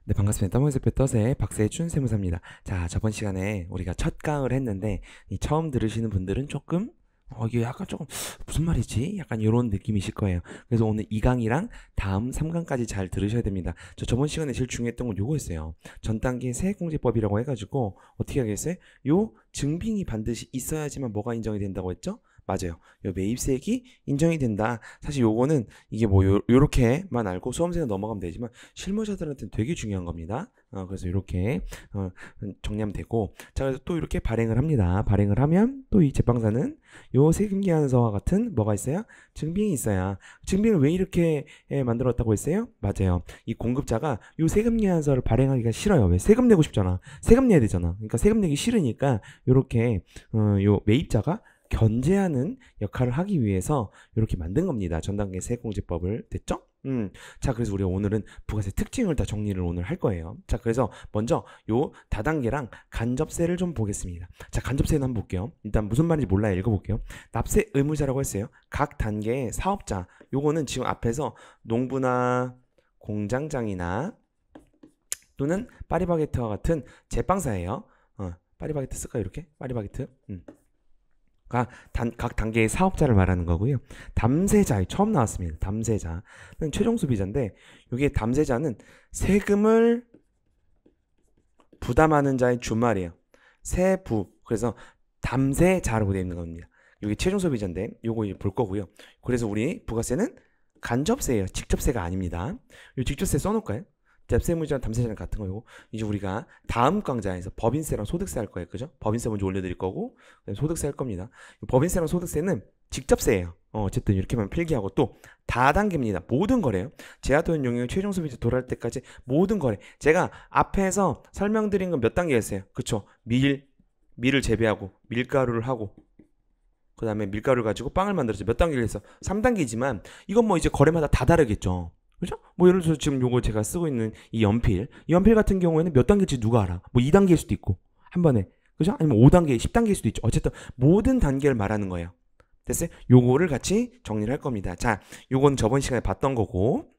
네, 반갑습니다. 더머니스페터스의 박세준 세무사입니다. 자, 저번 시간에 우리가 첫 강을 했는데 이 처음 들으시는 분들은 조금 이게 약간 조금 무슨 말이지? 약간 이런 느낌이실 거예요. 그래서 오늘 2강이랑 다음 3강까지 잘 들으셔야 됩니다. 저번 시간에 제일 중요했던 건 요거였어요. 전 단계 세액공제법이라고 해가지고 어떻게 하겠어요? 요 증빙이 반드시 있어야지만 뭐가 인정이 된다고 했죠? 맞아요. 요 매입세액이 인정이 된다. 사실 요거는 이게 뭐 요렇게만 알고 수험생은 넘어가면 되지만 실무자들한테는 되게 중요한 겁니다. 그래서 이렇게 정리하면 되고, 자, 그래서 또 이렇게 발행을 합니다. 발행을 하면 또 이 제빵사는 요 세금계약서와 같은 뭐가 있어야? 증빙이 있어야. 증빙을 왜 이렇게 만들었다고 했어요? 맞아요. 이 공급자가 요 세금계약서를 발행하기가 싫어요. 왜? 세금 내고 싶잖아. 세금 내야 되잖아. 그러니까 세금 내기 싫으니까 요렇게 요 매입자가 견제하는 역할을 하기 위해서 이렇게 만든 겁니다. 전단계 세액공제법을. 됐죠? 자, 그래서 우리가 오늘은 부가세 특징을 다 정리를 오늘 할 거예요. 자, 그래서 먼저 요 다단계랑 간접세를 좀 보겠습니다. 자, 간접세는 한번 볼게요. 일단 무슨 말인지 몰라요. 읽어볼게요. 납세 의무자라고 했어요. 각 단계의 사업자. 요거는 지금 앞에서 농부나 공장장이나 또는 파리바게트와 같은 제빵사예요. 파리바게트 쓸까요? 이렇게? 파리바게트. 각 단계의 사업자를 말하는 거고요. 담세자, 처음 나왔습니다. 담세자는 최종 소비자인데, 여기에 담세자는 세금을 부담하는 자의 준말이에요. 세부. 그래서 담세자라고 되어 있는 겁니다. 여기 최종 소비자인데, 요거 이제 볼 거고요. 그래서 우리 부가세는 간접세예요. 직접세가 아닙니다. 이 직접세 써놓을까요? 납세의무자랑 담세자랑 같은 거고, 이제 우리가 다음 강좌에서 법인세랑 소득세 할 거예요. 그죠? 법인세 먼저 올려드릴 거고, 소득세 할 겁니다. 법인세랑 소득세는 직접세예요. 어쨌든 이렇게만 필기하고, 또 다단계입니다. 모든 거래요. 제하도현 용역 최종 소비자 돌아올 때까지 모든 거래. 제가 앞에서 설명드린 건 몇 단계였어요? 그쵸? 밀을 재배하고 밀가루를 하고, 그 다음에 밀가루를 가지고 빵을 만들어서 몇 단계를 해서 3단계지만 이건 뭐 이제 거래마다 다 다르겠죠. 그죠? 뭐 예를 들어서 지금 요거 제가 쓰고 있는 이 연필 같은 경우에는 몇 단계인지 누가 알아? 뭐 2단계일 수도 있고 한 번에, 그죠? 아니면 5단계, 10단계일 수도 있죠. 어쨌든 모든 단계를 말하는 거예요. 됐어요? 요거를 같이 정리를 할 겁니다. 자, 요건 저번 시간에 봤던 거고,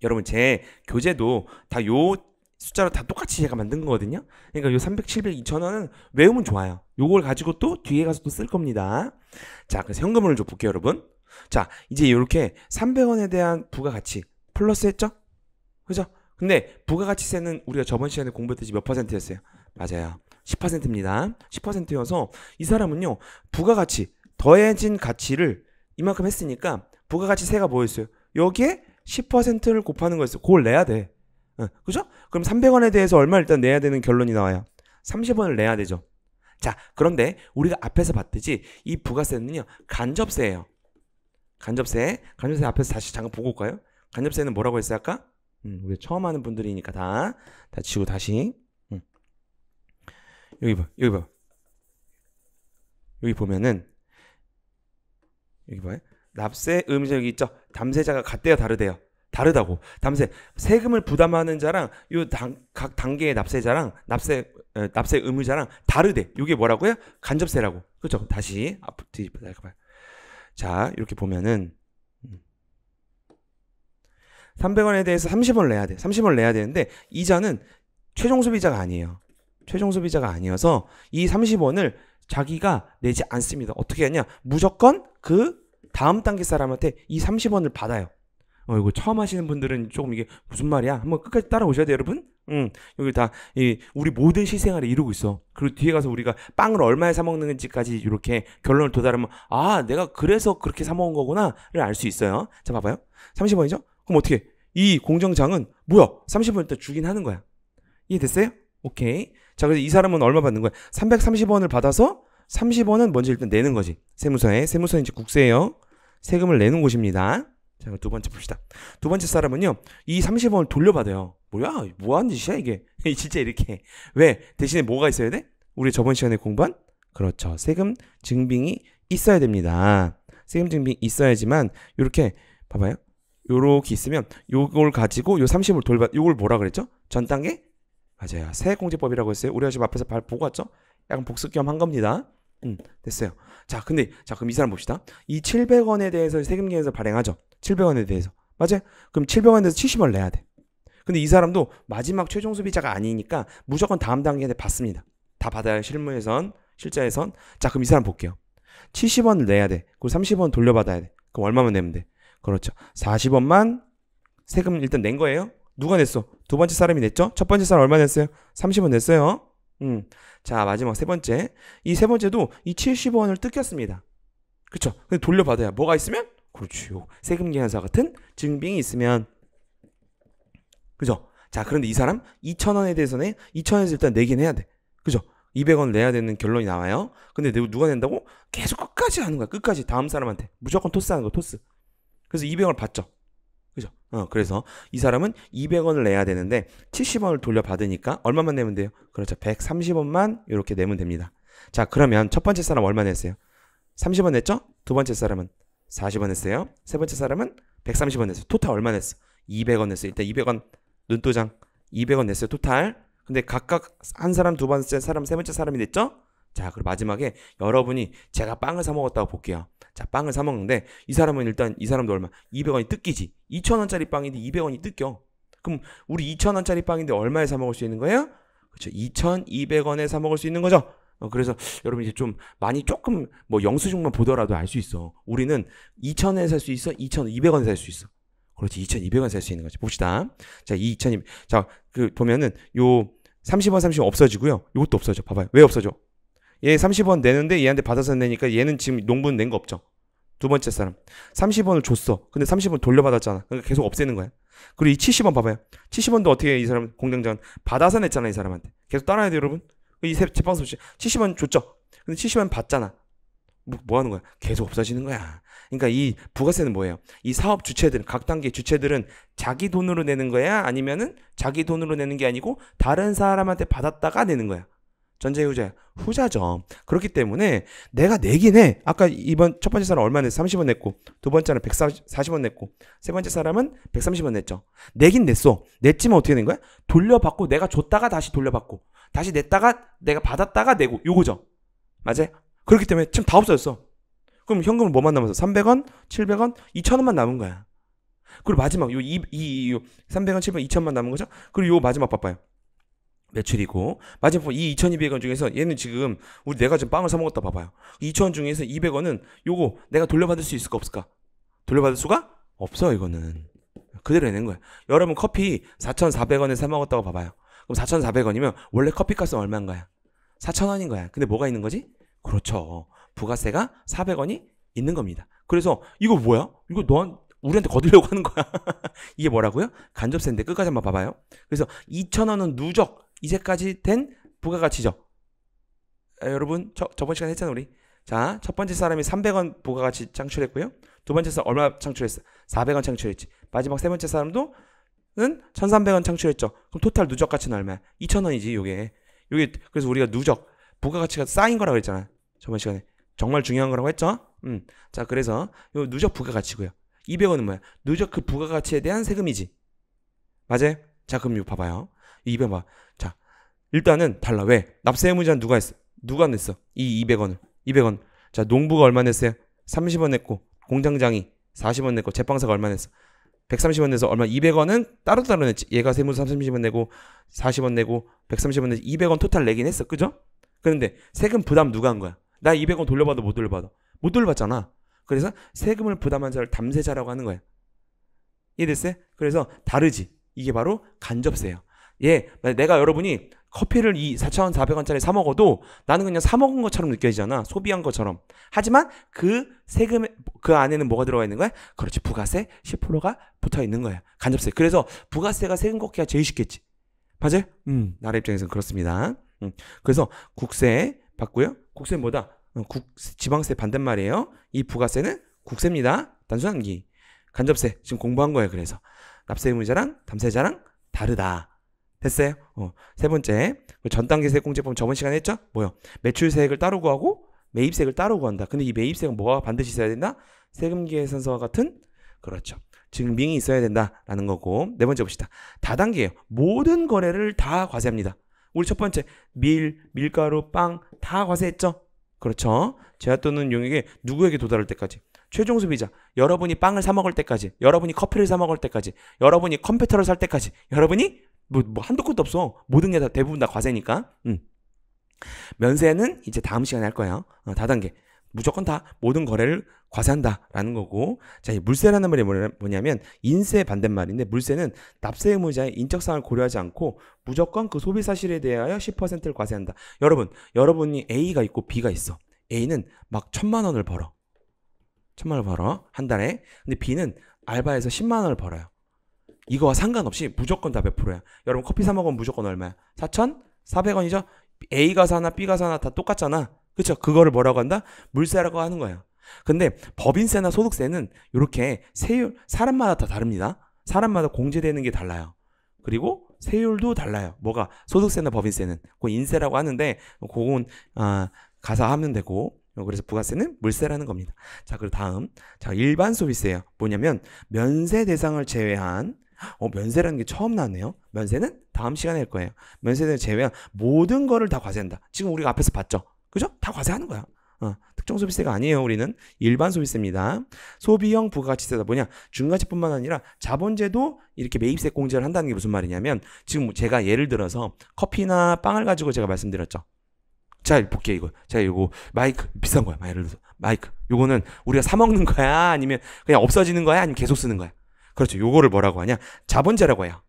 여러분 제 교재도 다 요 숫자로 다 똑같이 제가 만든 거거든요. 그러니까 요 300, 700, 2,000원은 외우면 좋아요. 요걸 가지고 또 뒤에 가서 또 쓸 겁니다. 자, 그래서 현금을 좀 볼게요, 여러분. 자, 이제 이렇게 300원에 대한 부가가치 플러스 했죠? 그죠? 근데 부가가치세는 우리가 저번 시간에 공부했듯이 몇 %였어요? 맞아요. 10%입니다. 10%여서 이 사람은요, 부가가치, 더해진 가치를 이만큼 했으니까 부가가치세가 뭐였어요? 여기에 10%를 곱하는 거였어요. 그걸 내야 돼. 그죠? 그럼 300원에 대해서 얼마 일단 내야 되는 결론이 나와요. 30원을 내야 되죠. 자, 그런데 우리가 앞에서 봤듯이 이 부가세는요, 간접세예요. 간접세 앞에서 다시 잠깐 보고 올까요? 간접세는 뭐라고 했어요 아까? 우리 처음 하는 분들이니까 다 지우고 다시. 여기 봐. 여기 보면은 여기 봐요. 납세 의무자 여기 있죠? 담세자가 같대요, 다르대요? 다르다고. 담세 세금을 부담하는 자랑 각 단계의 납세자랑 납세 의무자랑 다르대. 이게 뭐라고요? 간접세라고. 그렇죠? 다시 앞 뒤집어 봐요. 자, 이렇게 보면은 300원에 대해서 30원을 내야 돼. 30원을 내야 되는데 이자는 최종 소비자가 아니에요. 최종 소비자가 아니어서 이 30원을 자기가 내지 않습니다. 어떻게 하냐? 무조건 그 다음 단계 사람한테 이 30원을 받아요. 이거 처음 하시는 분들은 조금 이게 무슨 말이야? 한번 끝까지 따라오셔야 돼요, 여러분. 여기 다 우리 모든 실생활에 이루고 있어. 그리고 뒤에 가서 우리가 빵을 얼마에 사 먹는지까지 이렇게 결론을 도달하면, 아, 내가 그래서 그렇게 사 먹은 거구나를 알 수 있어요. 자, 봐봐요. 30원이죠? 그럼 어떻게? 이 공정장은 뭐야? 30원 일단 주긴 하는 거야. 이해됐어요? 오케이. 자, 그래서 이 사람은 얼마 받는 거야? 330원을 받아서 30원은 먼저 일단 내는 거지. 세무서는 이제 국세예요. 세금을 내는 곳입니다. 자, 두 번째 봅시다. 두 번째 사람은요, 이 30원을 돌려받아요. 뭐야? 뭐하는 짓이야, 이게? 진짜 이렇게. 왜? 대신에 뭐가 있어야 돼? 우리 저번 시간에 공부한? 그렇죠. 세금 증빙이 있어야 됩니다. 세금 증빙이 있어야지만, 요렇게, 봐봐요. 요렇게 있으면, 요걸 가지고 요 30을 요걸 뭐라 그랬죠? 전 단계? 맞아요. 세액공제법이라고 했어요. 우리가 지금 앞에서 보고 왔죠? 약간 복습 겸 한 겁니다. 됐어요. 자, 그럼 이 사람 봅시다. 이 700원에 대해서 세금계에서 발행하죠. 700원에 대해서. 맞아요? 그럼 700원에 대해서 70원을 내야 돼. 근데 이 사람도 마지막 최종 소비자가 아니니까 무조건 다음 단계에 받습니다. 다 받아요. 실무에선, 실자에선. 자, 그럼 이 사람 볼게요. 70원을 내야 돼. 그리고 30원 돌려받아야 돼. 그럼 얼마만 내면 돼? 그렇죠. 40원만 세금 일단 낸 거예요. 누가 냈어? 두 번째 사람이 냈죠? 첫 번째 사람 얼마 냈어요? 30원 냈어요. 자, 마지막 세 번째. 이 세 번째도 이 70원을 뜯겼습니다. 그쵸? 근데 돌려받아야 뭐가 있으면? 그렇죠. 세금 계산서 같은 증빙이 있으면. 그죠? 자, 그런데 이 사람 2,000원에 대해서는 2,000원에서 일단 내긴 해야 돼. 그죠? 200원 내야 되는 결론이 나와요. 근데 누가 낸다고? 계속 끝까지 하는 거야. 끝까지 다음 사람한테. 무조건 토스하는 거, 토스. 그래서 200원을 받죠. 그죠? 그래서 이 사람은 200원을 내야 되는데 70원을 돌려받으니까 얼마만 내면 돼요? 그렇죠. 130원만 이렇게 내면 됩니다. 자, 그러면 첫 번째 사람 얼마 냈어요? 30원 냈죠? 두 번째 사람은 40원 냈어요. 세 번째 사람은 130원 냈어요. 토탈 얼마 냈어? 200원 냈어요. 일단 200원 눈도장 200원 냈어요. 토탈. 근데 각각 한 사람, 두 번째 사람, 세 번째 사람이 냈죠? 자, 그리고 마지막에 여러분이 제가 빵을 사 먹었다고 볼게요. 자, 빵을 사 먹는데 이 사람은 일단 이 사람도 얼마? 200원이 뜯기지. 2,000원짜리 빵인데 200원이 뜯겨. 그럼 우리 2,000원짜리 빵인데 얼마에 사 먹을 수 있는 거예요? 그렇죠. 2,200원에 사 먹을 수 있는 거죠. 그래서 여러분 이제 좀 많이 조금 뭐 영수증만 보더라도 알 수 있어. 우리는 2,000원에 살 수 있어? 2,200원에 살 수 있어. 그렇지. 2,200원 살 수 있는 거지. 봅시다. 자, 2,200. 자, 그 보면은 요 30원, 30원 없어지고요. 요것도 없어져. 봐봐요. 왜 없어져? 얘 30원 내는데 얘한테 받아서 내니까 얘는 지금 농분 낸 거 없죠. 두 번째 사람 30원을 줬어. 근데 30원 돌려받았잖아. 그러니까 계속 없애는 거야. 그리고 이 70원 봐봐요. 70원도 어떻게 해? 이 사람 공장장 받아서 냈잖아. 이 사람한테. 계속 따라야 돼 여러분. 이 제빵소 70원 줬죠. 근데 70원 받잖아. 뭐 하는 거야? 계속 없어지는 거야. 그러니까 이 부가세는 뭐예요? 이 사업 주체들은, 각 단계 주체들은 자기 돈으로 내는 거야? 아니면은 자기 돈으로 내는 게 아니고 다른 사람한테 받았다가 내는 거야? 전자야, 후자야? 후자죠. 그렇기 때문에 내가 내긴 해. 아까 이번 첫 번째 사람 얼마 냈어? 30원 냈고, 두 번째는 140원 냈고, 세 번째 사람은 130원 냈죠. 내긴 냈어. 냈지만 어떻게 된 거야? 돌려받고 내가 줬다가 다시 돌려받고, 다시 냈다가 내가 받았다가 내고, 요거죠. 맞아요? 그렇기 때문에 지금 다 없어졌어. 그럼 현금은 뭐만 남았어? 300원, 700원, 2,000원만 남은 거야. 그리고 마지막 요 300원, 700원, 2,000원 남은 거죠? 그리고 요 마지막 봐봐요. 매출이고 마지막 이 2,200원 중에서 얘는 지금 우리 내가 지금 빵을 사 먹었다 봐봐요. 2,000원 중에서 200원은 요거 내가 돌려받을 수 있을까 없을까? 돌려받을 수가 없어. 이거는 그대로 내는 거야. 여러분 커피 4,400원에 사 먹었다고 봐봐요. 그럼 4,400원이면 원래 커피 값은 얼마인 거야? 4,000원인 거야. 근데 뭐가 있는 거지? 그렇죠. 부가세가 400원이 있는 겁니다. 그래서 이거 뭐야? 이거 우리한테 거두려고 하는 거야. 이게 뭐라고요? 간접세인데 끝까지 한번 봐봐요. 그래서 2,000원은 누적 이제까지 된 부가가치죠. 여러분 저번 시간에 했잖아 우리. 자, 첫 번째 사람이 300원 부가가치 창출했고요. 두 번째 사람 얼마 창출했어? 400원 창출했지. 마지막 세 번째 사람도 1,300원 창출했죠. 그럼 토탈 누적 가치는 얼마야? 2,000원이지 요게. 그래서 우리가 누적 부가가치가 쌓인 거라고 했잖아. 저번 시간에. 정말 중요한 거라고 했죠? 자, 그래서 요 누적 부가가치고요. 200원은 뭐야? 누적 그 부가가치에 대한 세금이지. 맞아요? 자, 그럼 이거 봐봐요. 200원 봐. 자, 일단은 달라. 왜? 납세 의무자는 누가 했어? 누가 냈어? 이 200원을. 200원. 자, 농부가 얼마 냈어요? 30원 냈고, 공장장이 40원 냈고, 제빵사가 얼마 냈어? 130원 내서 얼마? 200원은 따로따로 냈지. 얘가 세무서 30원 내고, 40원 내고, 130원 내지. 200원 토탈 내긴 했어. 그죠? 그런데 세금 부담 누가 한 거야? 나 200원 돌려받아 못 돌려받아? 못 돌려받잖아. 그래서 세금을 부담한 자를 담세자라고 하는 거야. 이해됐어요? 그래서 다르지. 이게 바로 간접세예요. 예, 내가 여러분이 커피를 이 4,400원짜리 사 먹어도 나는 그냥 사 먹은 것처럼 느껴지잖아. 소비한 것처럼. 하지만 그 세금 그 안에는 뭐가 들어가 있는 거야? 그렇지. 부가세 10%가 붙어 있는 거야. 간접세. 그래서 부가세가 세금 걷기가 제일 쉽겠지. 맞아요? 나라 입장에서는 그렇습니다. 그래서 국세 받고요. 국세는 뭐다? 지방세 반대말이에요. 이 부가세는 국세입니다. 단순한기. 간접세 지금 공부한 거예요. 그래서 납세 의무자랑 담세자랑 다르다. 됐어요? 세 번째 전 단계 세액공제법 저번 시간에 했죠? 뭐요? 매출세액을 따로 구하고 매입세액을 따로 구한다. 근데 이 매입세액은 뭐가 반드시 있어야 된다? 세금계산서와 같은 그렇죠. 증빙이 있어야 된다라는 거고. 네 번째 봅시다. 다단계예요. 모든 거래를 다 과세합니다. 우리 첫 번째 밀가루, 빵 다 과세했죠? 그렇죠. 제한 또는 용액이 누구에게 도달할 때까지? 최종 소비자. 여러분이 빵을 사 먹을 때까지, 여러분이 커피를 사 먹을 때까지, 여러분이 컴퓨터를 살 때까지, 여러분이 뭐 한도 끝도 없어. 모든 게 다 대부분 다 과세니까. 면세는 이제 다음 시간에 할 거예요. 다단계. 무조건 다 모든 거래를 과세한다라는 거고. 자, 이 물세라는 말이 뭐냐면 인세 반대말인데, 물세는 납세 의무자의 인적 사항을 고려하지 않고 무조건 그 소비 사실에 대하여 10%를 과세한다. 여러분이 A가 있고 B가 있어. A는 막 1,000만 원을 벌어. 1,000만 원을 벌어. 한 달에. 근데 B는 알바해서 10만 원을 벌어요. 이거와 상관없이 무조건 다 100%야. 여러분 커피 사 먹으면 무조건 얼마야? 4,400원이죠? A가 사나 B가 사나 다 똑같잖아. 그쵸? 그거를 뭐라고 한다? 물세라고 하는 거예요. 근데 법인세나 소득세는 이렇게 세율, 사람마다 다 다릅니다. 사람마다 공제되는 게 달라요. 그리고 세율도 달라요. 뭐가? 소득세나 법인세는. 그거 인세라고 하는데, 그건, 가사 하면 되고, 그래서 부가세는 물세라는 겁니다. 자, 그리고 다음. 자, 일반 소비세예요. 뭐냐면, 면세 대상을 제외한, 면세라는 게 처음 나왔네요. 면세는 다음 시간에 할 거예요. 면세를 제외한 모든 거를 다 과세한다. 지금 우리가 앞에서 봤죠? 그죠? 다 과세하는 거야. 특정 소비세가 아니에요. 우리는 일반 소비세입니다. 소비형 부가가치세다. 뭐냐? 중과세뿐만 아니라 자본제도 이렇게 매입세 공제를 한다는 게 무슨 말이냐면, 지금 제가 예를 들어서 커피나 빵을 가지고 제가 말씀드렸죠. 자, 볼게요, 이거. 자, 이거 마이크 비싼 거야. 예를 들어서 마이크. 요거는 우리가 사 먹는 거야? 아니면 그냥 없어지는 거야? 아니면 계속 쓰는 거야? 그렇죠. 요거를 뭐라고 하냐? 자본제라고 해요.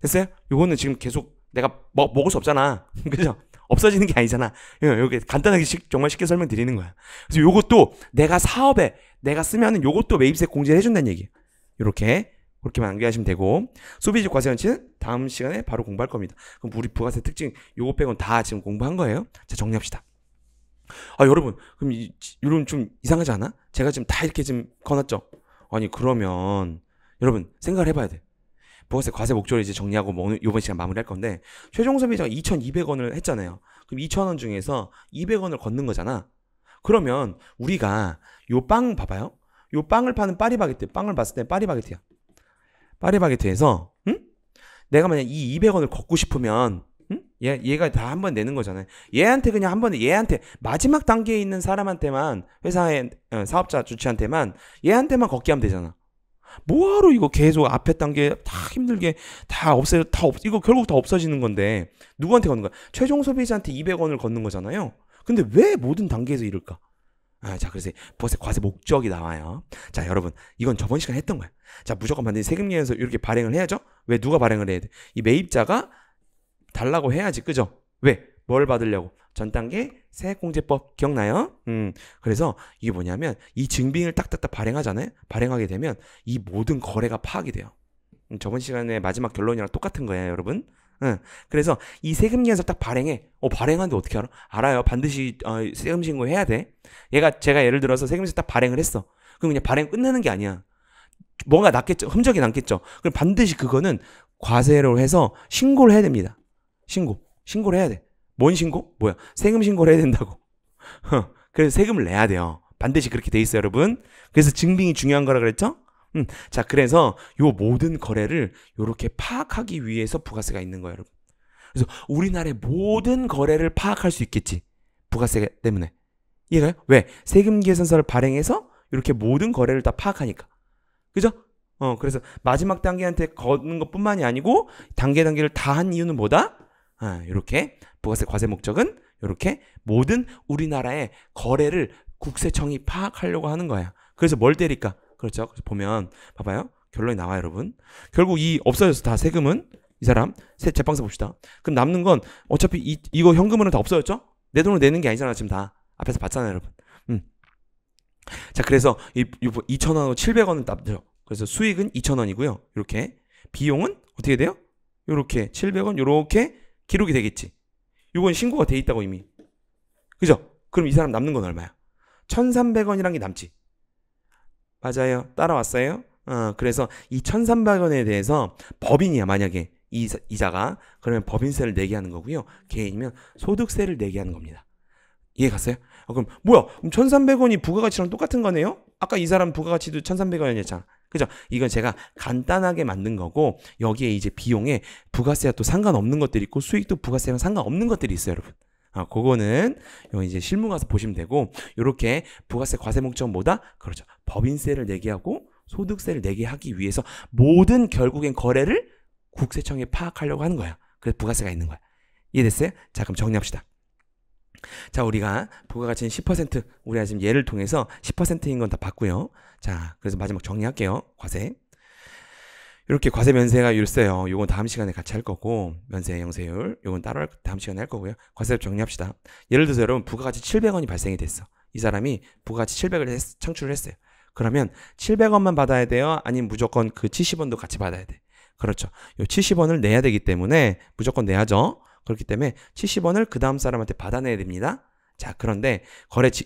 됐어요? 요거는 지금 계속 내가 먹을 수 없잖아. 그죠? 없어지는 게 아니잖아. 여기 간단하게 정말 쉽게 설명드리는 거야. 그래서 요것도 내가 사업에 내가 쓰면은 요것도 매입세 공제를 해준다는 얘기예요. 그렇게만 암기하시면 되고, 소비지 과세 원칙은 다음 시간에 바로 공부할 겁니다. 그럼 우리 부가세 특징 요거 빼고는 다 지금 공부한 거예요. 자, 정리합시다. 여러분, 그럼 여러분 좀 이상하지 않아? 제가 지금 다 이렇게 지금 거놨죠? 아니, 그러면 여러분 생각을 해봐야 돼. 부가세 과세 목적을 이제 정리하고 오늘 이번 시간 마무리할 건데, 최종 소비자가 2,200원을 했잖아요. 그럼 2,000원 중에서 200원을 걷는 거잖아. 그러면 우리가 요 빵 봐봐요. 요 빵을 파는 파리바게뜨, 빵을 봤을 때 파리바게뜨야. 파리바게뜨에서 내가 만약 이 200원을 걷고 싶으면 얘가 다 한 번 내는 거잖아요. 얘한테 그냥 한 번에, 얘한테 마지막 단계에 있는 사람한테만, 회사의 사업자 주체한테만, 얘한테만 걷게 하면 되잖아. 뭐하러 이거 계속 앞에 단계 다 힘들게 다 없애요. 이거 결국 다 없어지는 건데 누구한테 걷는 거야? 최종 소비자한테 200원을 걷는 거잖아요. 근데 왜 모든 단계에서 이럴까? 자, 그래서 부가세 과세 목적이 나와요. 자, 여러분, 이건 저번 시간에 했던 거야. 자, 무조건 반드시 세금리에서 이렇게 발행을 해야죠. 왜? 누가 발행을 해야 돼? 이 매입자가 달라고 해야지. 그죠? 왜? 뭘 받으려고? 전 단계 세액공제법 기억나요? 그래서 이게 뭐냐면, 이 증빙을 딱딱딱 발행하잖아요. 발행하게 되면 이 모든 거래가 파악이 돼요. 저번 시간에 마지막 결론이랑 똑같은 거예요, 여러분. 그래서 이 세금리에서 딱 발행해. 발행하는데 어떻게 알아? 알아요. 반드시 세금 신고해야 돼. 제가 예를 들어서 세금에서 딱 발행을 했어. 그럼 그냥 발행 끝나는 게 아니야. 뭔가 남겠죠. 흔적이 남겠죠. 그럼 반드시 그거는 과세로 해서 신고를 해야 됩니다. 신고를 해야 돼. 뭔 신고? 뭐야? 세금 신고를 해야 된다고. 그래서 세금을 내야 돼요. 반드시 그렇게 돼 있어요, 여러분. 그래서 증빙이 중요한 거라 그랬죠? 자, 그래서 요 모든 거래를 요렇게 파악하기 위해서 부가세가 있는 거예요, 여러분. 그래서 우리나라의 모든 거래를 파악할 수 있겠지. 부가세 때문에. 이해가요? 왜? 세금 계산서를 발행해서 이렇게 모든 거래를 다 파악하니까. 그죠? 그래서 마지막 단계한테 걷는 것 뿐만이 아니고 단계를 다 한 이유는 뭐다? 이렇게 부가세 과세 목적은 이렇게 모든 우리나라의 거래를 국세청이 파악하려고 하는 거야. 그래서 뭘 때릴까? 그렇죠. 그래서 보면 봐봐요. 결론이 나와요, 여러분. 결국 이 없어졌어. 다 세금은 이 사람 제빵사 봅시다. 그럼 남는 건 어차피 이거 현금으로 다 없어졌죠? 내 돈으로 내는 게 아니잖아. 지금 다 앞에서 봤잖아요, 여러분. 자, 그래서 2,000원하고 700원은 남죠. 그래서 수익은 2,000원이고요. 이렇게 비용은 어떻게 돼요? 이렇게 700원 이렇게 기록이 되겠지. 이건 신고가 돼 있다고 이미. 그죠? 그럼 이 사람 남는 건 얼마야? 1,300원이란 게 남지. 맞아요. 따라왔어요? 그래서 이 1,300원에 대해서 법인이야, 만약에 이자가. 그러면 법인세를 내게 하는 거고요. 개인이면 소득세를 내게 하는 겁니다. 이해 갔어요? 그럼 뭐야? 그럼 1,300원이 부가가치랑 똑같은 거네요? 아까 이 사람 부가가치도 1,300원이었잖아. 그죠? 이건 제가 간단하게 만든 거고, 여기에 이제 비용에 부가세와 또 상관없는 것들이 있고 수익도 부가세랑 상관없는 것들이 있어요, 여러분. 그거는 요 이제 실무 가서 보시면 되고, 요렇게 부가세 과세 목적은 뭐다? 그렇죠. 법인세를 내게 하고 소득세를 내게 하기 위해서 모든 결국엔 거래를 국세청에 파악하려고 하는 거야. 그래서 부가세가 있는 거야. 이해됐어요? 자, 그럼 정리합시다. 자, 우리가 부가가치는 10%, 우리가 지금 예를 통해서 10%인 건 다 봤고요. 자, 그래서 마지막 정리할게요. 과세. 이렇게 과세 면세가 있어요. 요건 다음 시간에 같이 할 거고, 면세 영세율 요건 따로 다음 시간에 할 거고요. 과세 정리합시다. 예를 들어서 여러분 부가가치 700원이 발생이 됐어. 이 사람이 부가가치 700을 창출을 했어요. 그러면 700원만 받아야 돼요? 아니면 무조건 그 70원도 같이 받아야 돼? 그렇죠. 요 70원을 내야 되기 때문에 무조건 내야죠. 그렇기 때문에 70원을 그 다음 사람한테 받아내야 됩니다. 자, 그런데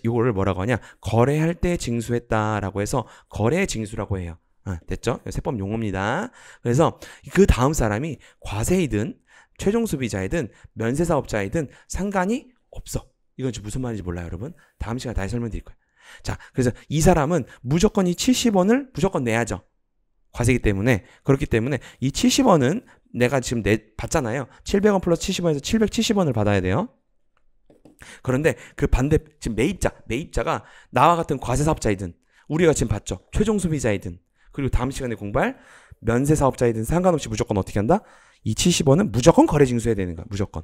요거를 뭐라고 하냐? 거래할 때 징수했다라고 해서 거래 징수라고 해요. 됐죠? 세법 용어입니다. 그래서 그 다음 사람이 과세이든 최종 소비자이든 면세사업자이든 상관이 없어. 이건 무슨 말인지 몰라요, 여러분? 다음 시간에 다시 설명드릴 거예요. 자, 그래서 이 사람은 무조건 이 70원을 무조건 내야죠. 과세이기 때문에. 그렇기 때문에 이 70원은 내가 지금 받잖아요. 700원 플러스 70원에서 770원을 받아야 돼요. 그런데 그 반대, 지금 매입자가 나와 같은 과세사업자이든 우리가 지금 봤죠. 최종 소비자이든 그리고 다음 시간에 공부할 면세사업자이든 상관없이 무조건 어떻게 한다? 이 70원은 무조건 거래 징수해야 되는 거야. 무조건.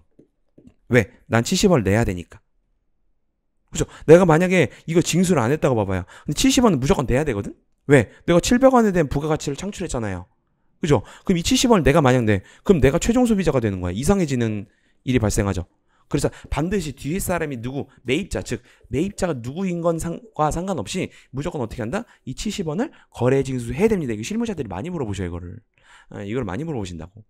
왜? 난 70원을 내야 되니까. 그죠? 내가 만약에 이거 징수를 안 했다고 봐봐요. 근데 70원은 무조건 내야 되거든? 왜? 내가 700원에 대한 부가가치를 창출했잖아요. 그죠? 그럼 이 70원을 내가 만약 내, 그럼 내가 최종 소비자가 되는 거야. 이상해지는 일이 발생하죠. 그래서 반드시 뒤에 사람이 누구, 매입자, 즉 매입자가 누구인 건과 상관없이 무조건 어떻게 한다? 이 70원을 거래 징수해야 됩니다. 이거 실무자들이 많이 물어보셔요, 이거를. 이걸 많이 물어보신다고.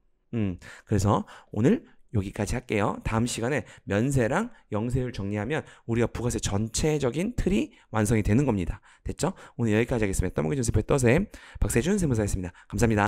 그래서 오늘 여기까지 할게요. 다음 시간에 면세랑 영세율 정리하면 우리가 부가세 전체적인 틀이 완성이 되는 겁니다. 됐죠? 오늘 여기까지 하겠습니다. 떠먹이준 세포의 떠셈 박세준 세무사였습니다. 감사합니다.